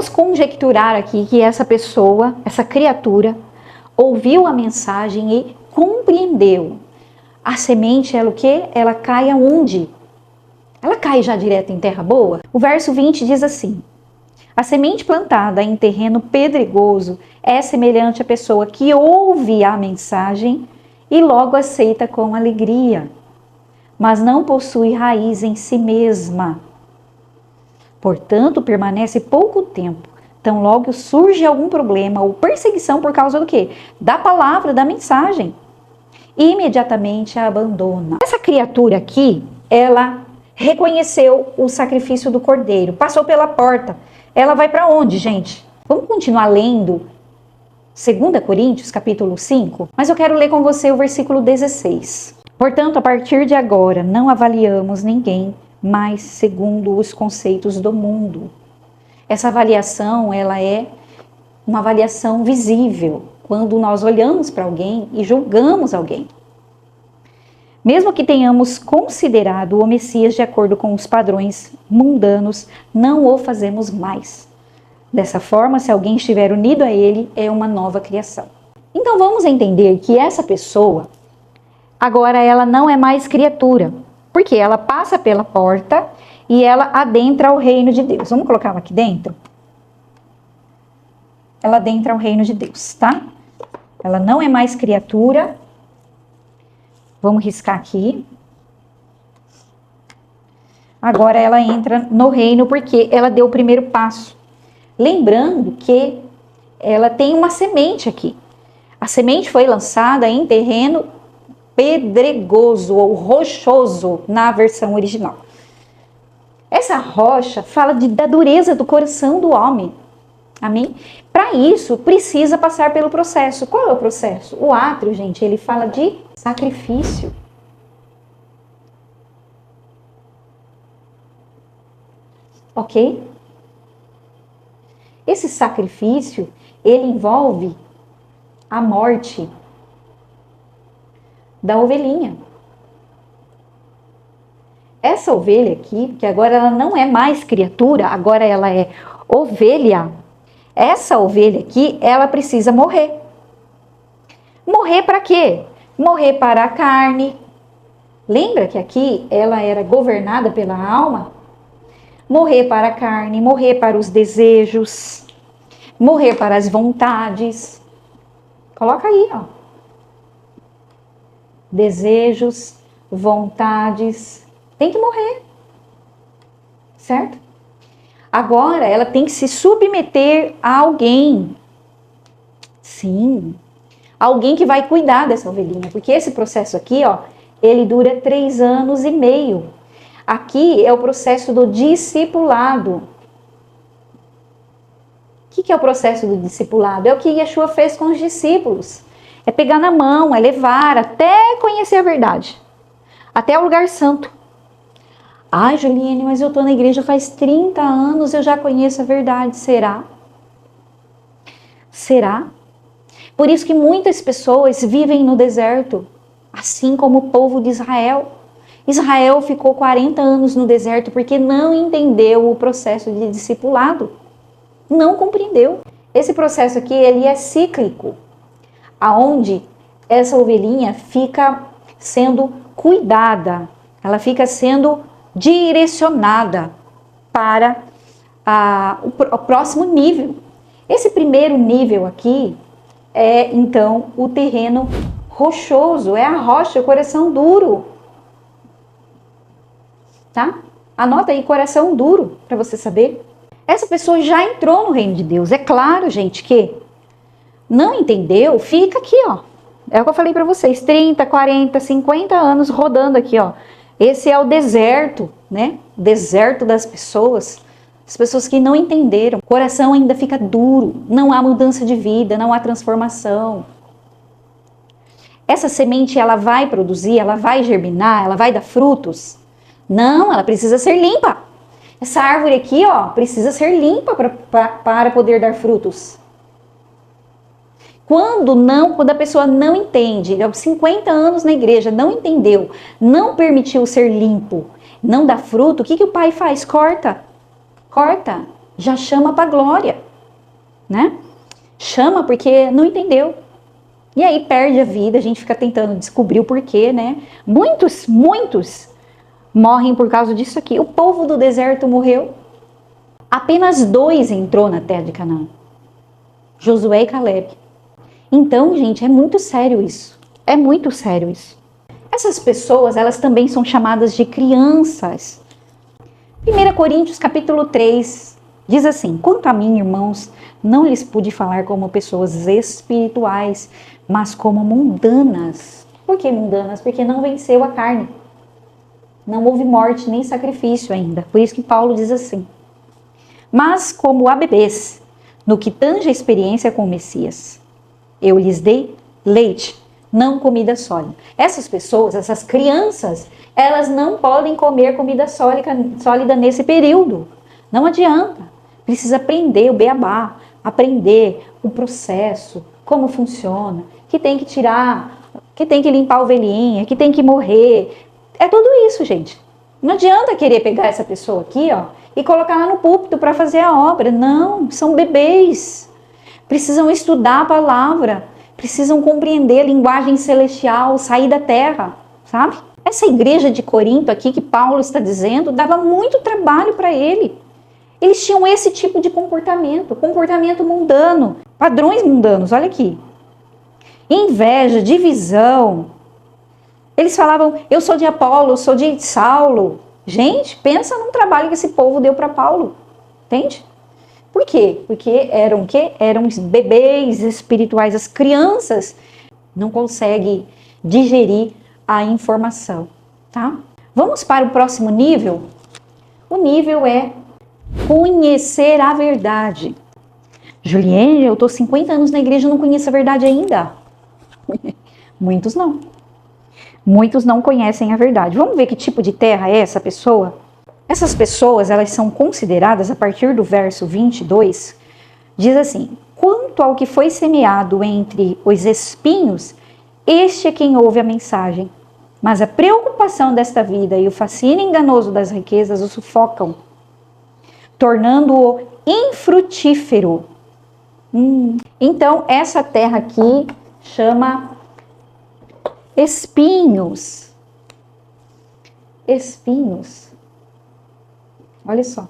Vamos conjecturar aqui que essa pessoa, essa criatura, ouviu a mensagem e compreendeu. A semente, ela o quê? Ela cai aonde? Ela cai já direto em terra boa? O verso 20 diz assim: a semente plantada em terreno pedregoso é semelhante à pessoa que ouve a mensagem e logo aceita com alegria, mas não possui raiz em si mesma. Portanto, permanece pouco tempo. Então, logo surge algum problema ou perseguição por causa do quê? Da palavra, da mensagem. E imediatamente a abandona. Essa criatura aqui, ela reconheceu o sacrifício do cordeiro, passou pela porta. Ela vai para onde, gente? Vamos continuar lendo 2 Coríntios, capítulo 5? Mas eu quero ler com você o versículo 16. Portanto, a partir de agora, não avaliamos ninguém mais segundo os conceitos do mundo. Essa avaliação, ela é uma avaliação visível, quando nós olhamos para alguém e julgamos alguém. Mesmo que tenhamos considerado o Messias de acordo com os padrões mundanos, não o fazemos mais. Dessa forma, se alguém estiver unido a ele, é uma nova criação. Então vamos entender que essa pessoa, agora ela não é mais criatura, porque ela passa pela porta e ela adentra o reino de Deus. Vamos colocar ela aqui dentro? Ela adentra o reino de Deus, tá? Ela não é mais criatura. Vamos riscar aqui. Agora ela entra no reino porque ela deu o primeiro passo. Lembrando que ela tem uma semente aqui. A semente foi lançada em terreno pedregoso ou rochoso na versão original. Essa rocha fala da dureza do coração do homem. Amém? Para isso, precisa passar pelo processo. Qual é o processo? O átrio, gente, ele fala de sacrifício. Ok? Esse sacrifício, ele envolve a morte da ovelhinha. Essa ovelha aqui, que agora ela não é mais criatura, agora ela é ovelha. Essa ovelha aqui, ela precisa morrer. Morrer para quê? Morrer para a carne. Lembra que aqui ela era governada pela alma? Morrer para a carne, morrer para os desejos, morrer para as vontades. Coloca aí, ó. Desejos, vontades, tem que morrer, certo? Agora ela tem que se submeter a alguém. Sim, alguém que vai cuidar dessa ovelhinha, porque esse processo aqui, ó, ele dura 3 anos e meio. Aqui é o processo do discipulado. O que é o processo do discipulado? É o que Yeshua fez com os discípulos. É pegar na mão, é levar até conhecer a verdade. Até o lugar santo. Ai, Juliane, mas eu estou na igreja faz 30 anos, eu já conheço a verdade. Será? Será? Por isso que muitas pessoas vivem no deserto, assim como o povo de Israel. Israel ficou 40 anos no deserto porque não entendeu o processo de discipulado. Não compreendeu. Esse processo aqui, ele é cíclico, aonde essa ovelhinha fica sendo cuidada, ela fica sendo direcionada para o próximo nível. Esse primeiro nível aqui é, então, o terreno rochoso, é a rocha, o coração duro. Tá? Anota aí, coração duro, para você saber. Essa pessoa já entrou no reino de Deus. É claro, gente, que não entendeu, fica aqui, ó. É o que eu falei para vocês, 30, 40, 50 anos rodando aqui, ó. Esse é o deserto, né? Deserto das pessoas. As pessoas que não entenderam. O coração ainda fica duro, não há mudança de vida, não há transformação. Essa semente, ela vai produzir, ela vai germinar, ela vai dar frutos? Não, ela precisa ser limpa. Essa árvore aqui, ó, precisa ser limpa para poder dar frutos. Quando a pessoa não entende, 50 anos na igreja, não entendeu, não permitiu ser limpo, não dá fruto, o que o pai faz? Corta. Corta. já chama para glória, né? Chama porque não entendeu. E aí perde a vida, a gente fica tentando descobrir o porquê, né? Muitos morrem por causa disso aqui. O povo do deserto morreu. Apenas 2 entrou na terra de Canaã. Josué e Caleb. Então, gente, é muito sério isso. É muito sério isso. Essas pessoas, elas também são chamadas de crianças. 1 Coríntios capítulo 3 diz assim: quanto a mim, irmãos, não lhes pude falar como pessoas espirituais, mas como mundanas. Por que mundanas? Porque não venceu a carne. Não houve morte nem sacrifício ainda. Por isso que Paulo diz assim: mas como a bebês, no que tange a experiência com o Messias, eu lhes dei leite, não comida sólida. Essas pessoas, essas crianças, elas não podem comer comida sólida nesse período. Não adianta. Precisa aprender o beabá, aprender o processo, como funciona, que tem que tirar, que tem que limpar a ovelhinha, que tem que morrer. É tudo isso, gente. Não adianta querer pegar essa pessoa aqui, ó, e colocar lá no púlpito para fazer a obra. Não, são bebês. Precisam estudar a palavra, precisam compreender a linguagem celestial, sair da terra, sabe? Essa igreja de Corinto aqui que Paulo está dizendo, dava muito trabalho para ele. Eles tinham esse tipo de comportamento mundano, padrões mundanos, olha aqui. Inveja, divisão. Eles falavam, eu sou de Apolo, eu sou de Saulo. Gente, pensa num trabalho que esse povo deu para Paulo, entende? Por quê? Porque eram o quê? Eram os bebês espirituais, as crianças não conseguem digerir a informação, tá? Vamos para o próximo nível? O nível é conhecer a verdade. Juliane, eu tô 50 anos na igreja e não conheço a verdade ainda. Muitos não. Muitos não conhecem a verdade. Vamos ver que tipo de terra é essa pessoa? Essas pessoas, elas são consideradas, a partir do verso 22, diz assim: quanto ao que foi semeado entre os espinhos, este é quem ouve a mensagem. Mas a preocupação desta vida e o fascínio enganoso das riquezas o sufocam, tornando-o infrutífero. Então, essa terra aqui chama espinhos. Espinhos. Olha só.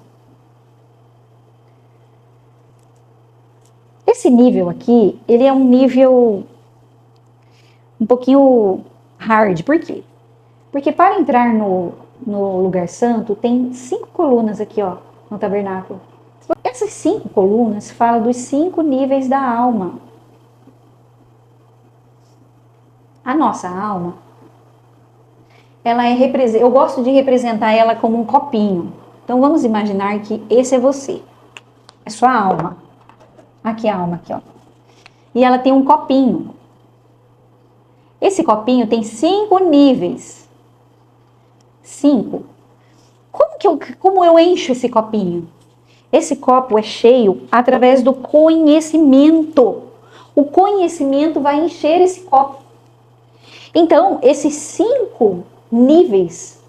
Esse nível aqui, ele é um nível um pouquinho hard. Por quê? Porque para entrar no lugar santo, tem 5 colunas aqui, ó, no tabernáculo. Essas 5 colunas falam dos 5 níveis da alma. A nossa alma, ela é eu gosto de representar ela como um copinho. Então vamos imaginar que esse é você, é sua alma. Aqui a alma, aqui, ó. E ela tem um copinho. Esse copinho tem 5 níveis. 5. Como eu encho esse copinho? Esse copo é cheio através do conhecimento. O conhecimento vai encher esse copo. Então, esses 5 níveis,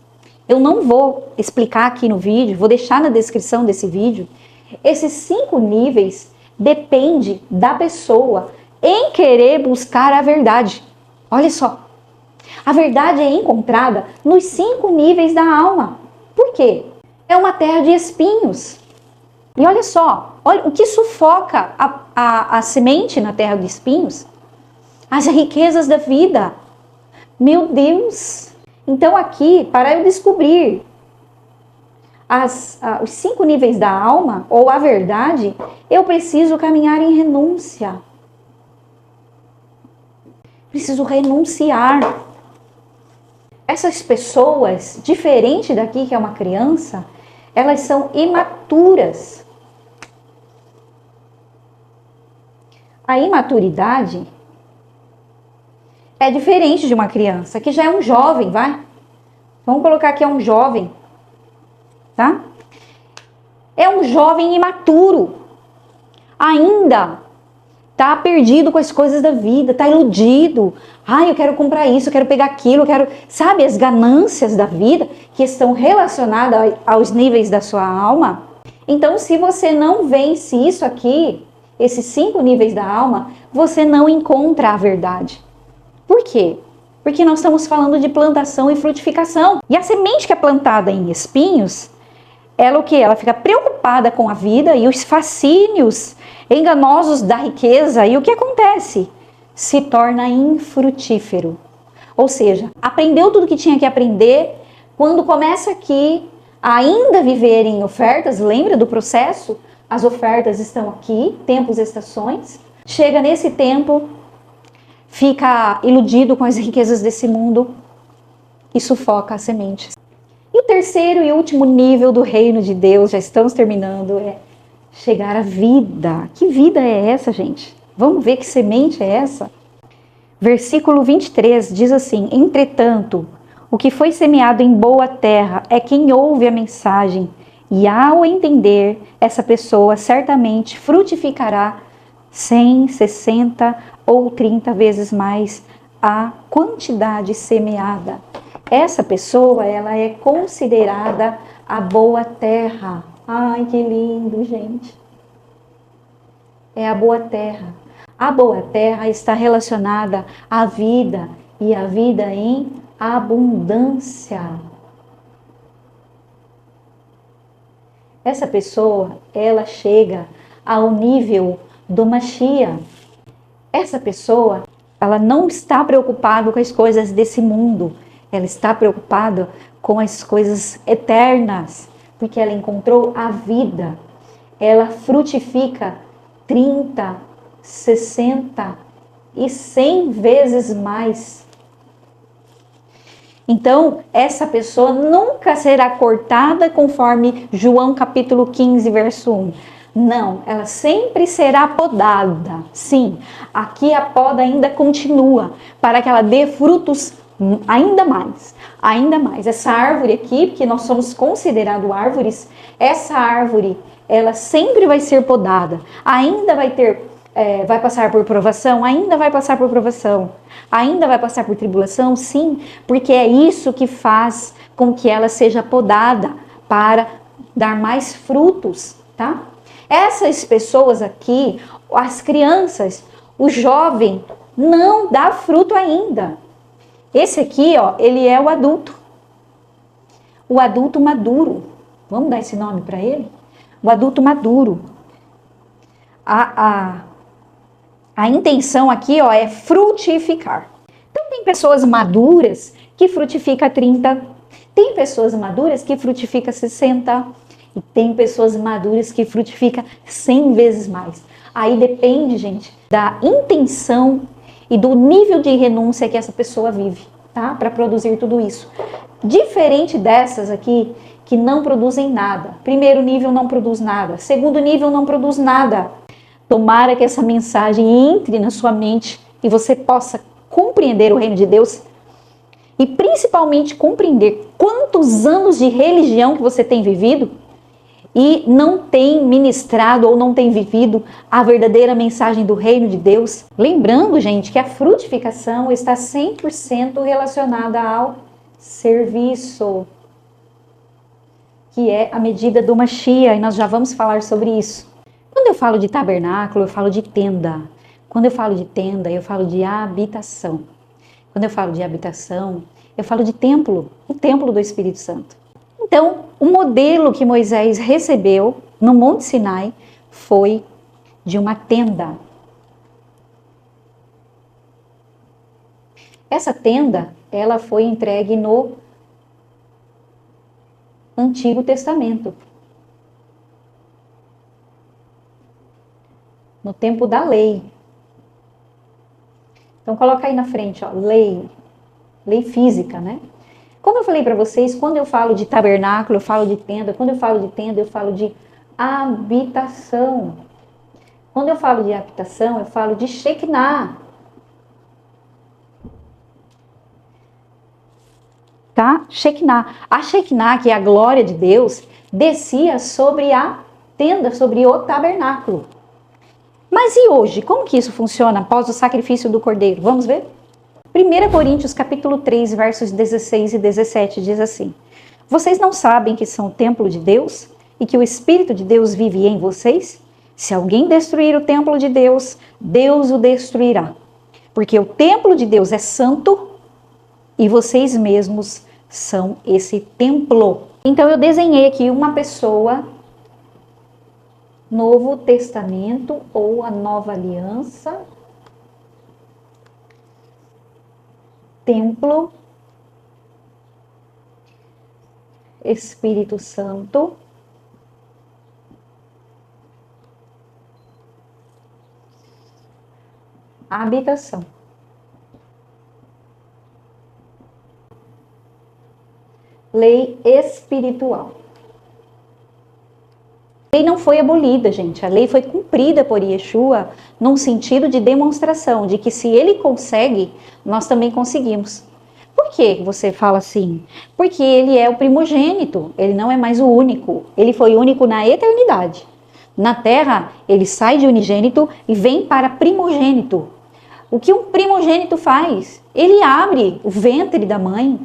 eu não vou explicar aqui no vídeo, vou deixar na descrição desse vídeo. Esses 5 níveis depende da pessoa em querer buscar a verdade. Olha só, a verdade é encontrada nos 5 níveis da alma. Por quê? É uma terra de espinhos. E olha só, olha o que sufoca a semente na terra de espinhos. As riquezas da vida. Meu Deus! Então aqui, para eu descobrir os 5 níveis da alma, ou a verdade, eu preciso caminhar em renúncia. Preciso renunciar. Essas pessoas, diferente daqui que é uma criança, elas são imaturas. A imaturidade é diferente de uma criança, que já é um jovem, vai? Vamos colocar aqui, é um jovem, tá? É um jovem imaturo. Ainda tá perdido com as coisas da vida, tá iludido. Ai, eu quero comprar isso, eu quero pegar aquilo, eu quero... Sabe, as ganâncias da vida que estão relacionadas aos níveis da sua alma? Então, se você não vence isso aqui, esses 5 níveis da alma, você não encontra a verdade. Por quê? Porque nós estamos falando de plantação e frutificação. E a semente que é plantada em espinhos, ela o quê? Ela fica preocupada com a vida e os fascínios enganosos da riqueza. E o que acontece? Se torna infrutífero. Ou seja, aprendeu tudo que tinha que aprender. Quando começa aqui a ainda viver em ofertas, lembra do processo? As ofertas estão aqui, tempos, estações. Chega nesse tempo, fica iludido com as riquezas desse mundo e sufoca as sementes. E o terceiro e último nível do reino de Deus, já estamos terminando, é chegar à vida. Que vida é essa, gente? Vamos ver que semente é essa? Versículo 23 diz assim: entretanto, o que foi semeado em boa terra é quem ouve a mensagem, e ao entender, essa pessoa certamente frutificará 100, 60 ou 30 vezes mais a quantidade semeada. Essa pessoa, ela é considerada a boa terra. Ai, que lindo, gente. É a boa terra. A boa terra está relacionada à vida, e a vida em abundância. Essa pessoa, ela chega ao nível do Mashiach. Essa pessoa, ela não está preocupada com as coisas desse mundo. Ela está preocupada com as coisas eternas, porque ela encontrou a vida. Ela frutifica 30, 60 e 100 vezes mais. Então, essa pessoa nunca será cortada conforme João capítulo 15, verso 1. Não, ela sempre será podada. Sim, aqui a poda ainda continua, para que ela dê frutos ainda mais, ainda mais. Essa árvore aqui, porque nós somos considerados árvores, essa árvore, ela sempre vai ser podada, ainda vai ter, vai passar por provação, ainda vai passar por provação, ainda vai passar por tribulação, sim, porque é isso que faz com que ela seja podada para dar mais frutos, tá? Essas pessoas aqui, as crianças, o jovem, não dá fruto ainda. Esse aqui, ó, ele é o adulto maduro. Vamos dar esse nome para ele? O adulto maduro. A intenção aqui, ó, é frutificar. Então, tem pessoas maduras que frutifica 30, tem pessoas maduras que frutifica 60, e tem pessoas maduras que frutifica 100 vezes mais. Aí depende, gente, da intenção e do nível de renúncia que essa pessoa vive, tá? Para produzir tudo isso. Diferente dessas aqui, que não produzem nada. Primeiro nível não produz nada. Segundo nível não produz nada. Tomara que essa mensagem entre na sua mente e você possa compreender o reino de Deus e principalmente compreender quantos anos de religião que você tem vivido e não tem ministrado ou não tem vivido a verdadeira mensagem do reino de Deus. Lembrando, gente, que a frutificação está 100% relacionada ao serviço, que é a medida do Mashiach, e nós já vamos falar sobre isso. Quando eu falo de tabernáculo, eu falo de tenda. Quando eu falo de tenda, eu falo de habitação. Quando eu falo de habitação, eu falo de templo, o templo do Espírito Santo. Então, o modelo que Moisés recebeu no Monte Sinai foi de uma tenda. Essa tenda, ela foi entregue no Antigo Testamento. No tempo da lei. Então, coloca aí na frente, ó, lei física, né? Como eu falei para vocês, quando eu falo de tabernáculo, eu falo de tenda. Quando eu falo de tenda, eu falo de habitação. Quando eu falo de habitação, eu falo de Shekinah. Tá? Shekinah. A Shekinah, que é a glória de Deus, descia sobre a tenda, sobre o tabernáculo. Mas e hoje? Como que isso funciona após o sacrifício do Cordeiro? Vamos ver? 1 Coríntios capítulo 3, versos 16 e 17 diz assim: vocês não sabem que são o templo de Deus e que o Espírito de Deus vive em vocês? Se alguém destruir o templo de Deus, Deus o destruirá. Porque o templo de Deus é santo e vocês mesmos são esse templo. Então eu desenhei aqui uma pessoa, Novo Testamento ou a Nova Aliança, templo, Espírito Santo, habitação. Lei espiritual. A lei não foi abolida, gente. A lei foi cumprida por Yeshua num sentido de demonstração de que se ele consegue, nós também conseguimos. Por que você fala assim? Porque ele é o primogênito, ele não é mais o único. Ele foi único na eternidade. Na terra, ele sai de unigênito e vem para primogênito. O que um primogênito faz? Ele abre o ventre da mãe.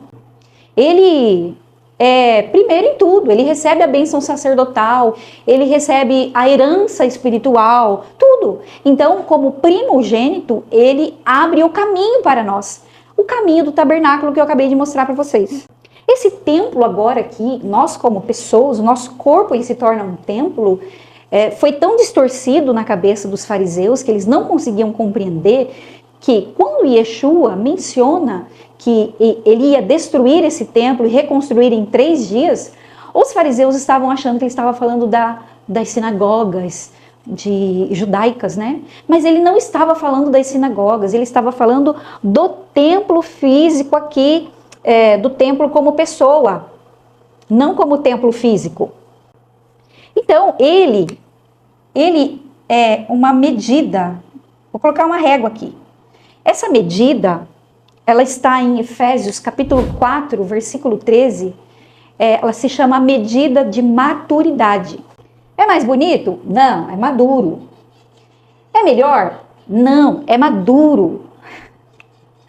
Ele é primeiro em tudo, ele recebe a bênção sacerdotal, ele recebe a herança espiritual, tudo. Então, como primogênito, ele abre o caminho para nós. O caminho do tabernáculo que eu acabei de mostrar para vocês. Esse templo agora aqui, nós como pessoas, o nosso corpo ele se torna um templo, foi tão distorcido na cabeça dos fariseus que eles não conseguiam compreender que quando Yeshua menciona que ele ia destruir esse templo e reconstruir em 3 dias, os fariseus estavam achando que ele estava falando das sinagogas judaicas, né? Mas ele não estava falando das sinagogas, ele estava falando do templo físico aqui, do templo como pessoa, não como templo físico. Então, ele é uma medida, vou colocar uma régua aqui. Essa medida, ela está em Efésios capítulo 4, versículo 13, ela se chama medida de maturidade. É mais bonito? Não, é maduro. É melhor? Não, é maduro.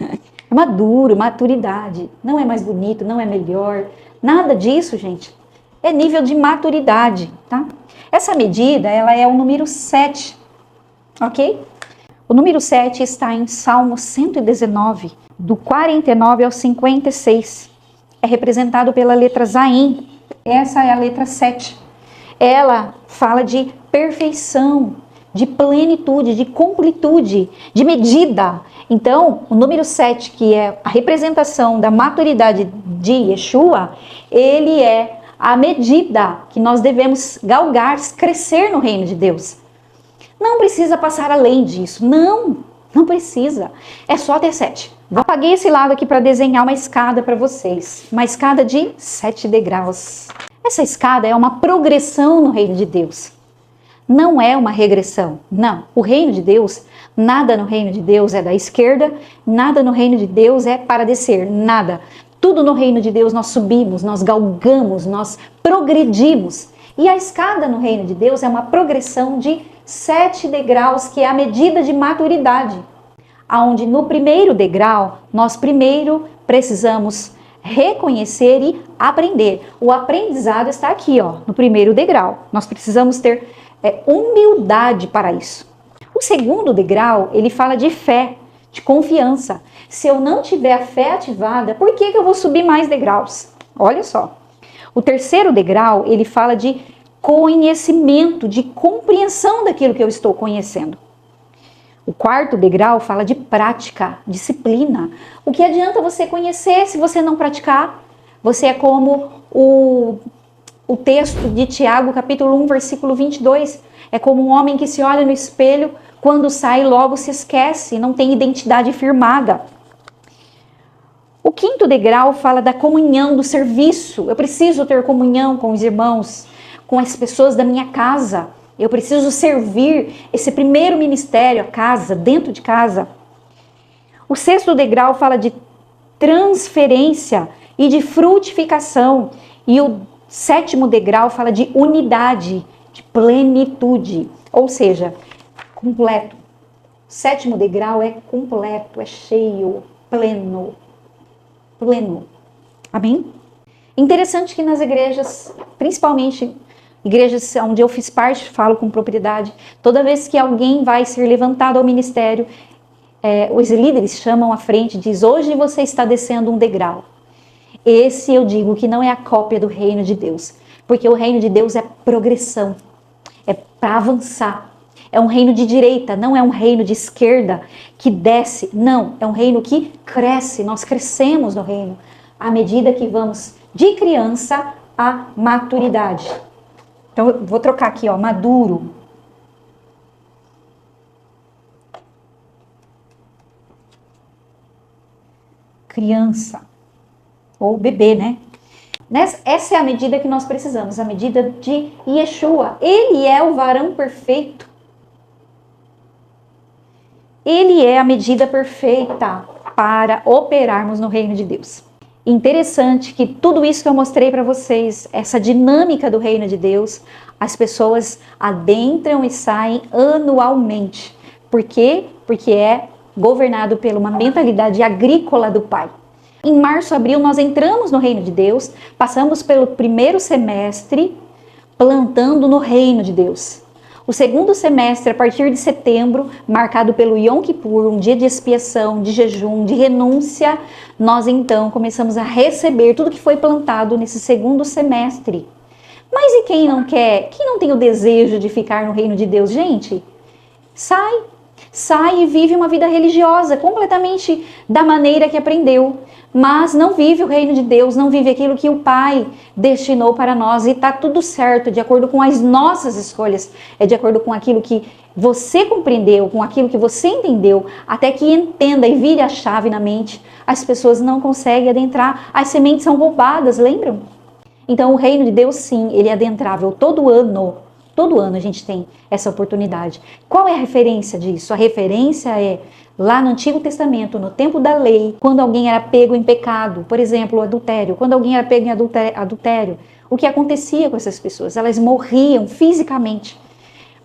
É maduro, maturidade. Não é mais bonito, não é melhor. Nada disso, gente. É nível de maturidade, tá? Essa medida, ela é o número 7, ok? O número 7 está em Salmo 119, do 49 ao 56. É representado pela letra Zain. Essa é a letra 7. Ela fala de perfeição, de plenitude, de completude, de medida. Então, o número 7, que é a representação da maturidade de Yeshua, ele é a medida que nós devemos galgar, crescer no reino de Deus. Não precisa passar além disso. Não precisa. É só ter 7. Apaguei esse lado aqui para desenhar uma escada para vocês. Uma escada de 7 degraus. Essa escada é uma progressão no reino de Deus. Não é uma regressão. Não. O reino de Deus, nada no reino de Deus é da esquerda, nada no reino de Deus é para descer. Nada. Tudo no reino de Deus nós subimos, nós galgamos, nós progredimos. E a escada no reino de Deus é uma progressão de 7 degraus, que é a medida de maturidade. Onde no primeiro degrau, nós primeiro precisamos reconhecer e aprender. O aprendizado está aqui, ó, no primeiro degrau. Nós precisamos ter humildade para isso. O segundo degrau, ele fala de fé, de confiança. Se eu não tiver a fé ativada, por que eu vou subir mais degraus? Olha só. O terceiro degrau, ele fala de conhecimento, de compreensão daquilo que eu estou conhecendo. O quarto degrau fala de prática, disciplina. O que adianta você conhecer se você não praticar? Você é como o texto de Tiago, capítulo 1, versículo 22. É como um homem que se olha no espelho, quando sai logo se esquece, não tem identidade firmada. O quinto degrau fala da comunhão, do serviço. Eu preciso ter comunhão com os irmãos, com as pessoas da minha casa. Eu preciso servir esse primeiro ministério, a casa, dentro de casa. O sexto degrau fala de transferência e de frutificação. E o sétimo degrau fala de unidade, de plenitude. Ou seja, completo. O sétimo degrau é completo, é cheio, pleno. Pleno. Amém? Interessante que nas igrejas, principalmente igrejas onde eu fiz parte, falo com propriedade, toda vez que alguém vai ser levantado ao ministério, os líderes chamam à frente e diz: hoje você está descendo um degrau. Esse eu digo que não é a cópia do reino de Deus, porque o reino de Deus é progressão, é para avançar. É um reino de direita, não é um reino de esquerda que desce, não, é um reino que cresce. Nós crescemos no reino à medida que vamos de criança à maturidade. Então eu vou trocar aqui, ó, maduro. Criança ou bebê, né? Essa é a medida que nós precisamos, a medida de Yeshua. Ele é o varão perfeito. Ele é a medida perfeita para operarmos no reino de Deus. Interessante que tudo isso que eu mostrei para vocês, essa dinâmica do reino de Deus, as pessoas adentram e saem anualmente. Por quê? Porque é governado por uma mentalidade agrícola do Pai. Em março, abril, nós entramos no reino de Deus, passamos pelo primeiro semestre plantando no reino de Deus. O segundo semestre, a partir de setembro, marcado pelo Yom Kippur, um dia de expiação, de jejum, de renúncia, nós então começamos a receber tudo que foi plantado nesse segundo semestre. Mas e quem não quer, quem não tem o desejo de ficar no reino de Deus? Gente, sai e vive uma vida religiosa, completamente da maneira que aprendeu. Mas não vive o reino de Deus, não vive aquilo que o Pai destinou para nós. E está tudo certo, de acordo com as nossas escolhas. É de acordo com aquilo que você compreendeu, com aquilo que você entendeu. Até que entenda e vire a chave na mente. As pessoas não conseguem adentrar, as sementes são roubadas, lembram? Então o reino de Deus, sim, ele é adentrável todo ano. Todo ano a gente tem essa oportunidade. Qual é a referência disso? A referência é lá no Antigo Testamento, no tempo da lei, quando alguém era pego em pecado, por exemplo, o adultério. Quando alguém era pego em adultério, o que acontecia com essas pessoas? Elas morriam fisicamente.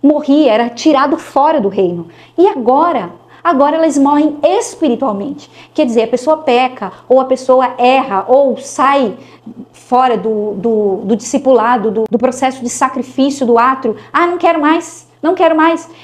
Morria, era tirado fora do reino. E agora elas morrem espiritualmente. Quer dizer, a pessoa peca, ou a pessoa erra, ou sai fora do discipulado, do processo de sacrifício, do átrio. Ah, não quero mais.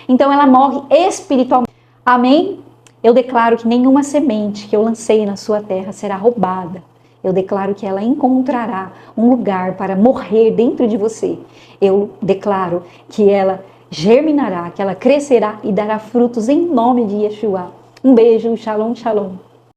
Então ela morre espiritualmente. Amém? Eu declaro que nenhuma semente que eu lancei na sua terra será roubada. Eu declaro que ela encontrará um lugar para morrer dentro de você. Eu declaro que ela germinará, que ela crescerá e dará frutos em nome de Yeshua. Um beijo, shalom, shalom.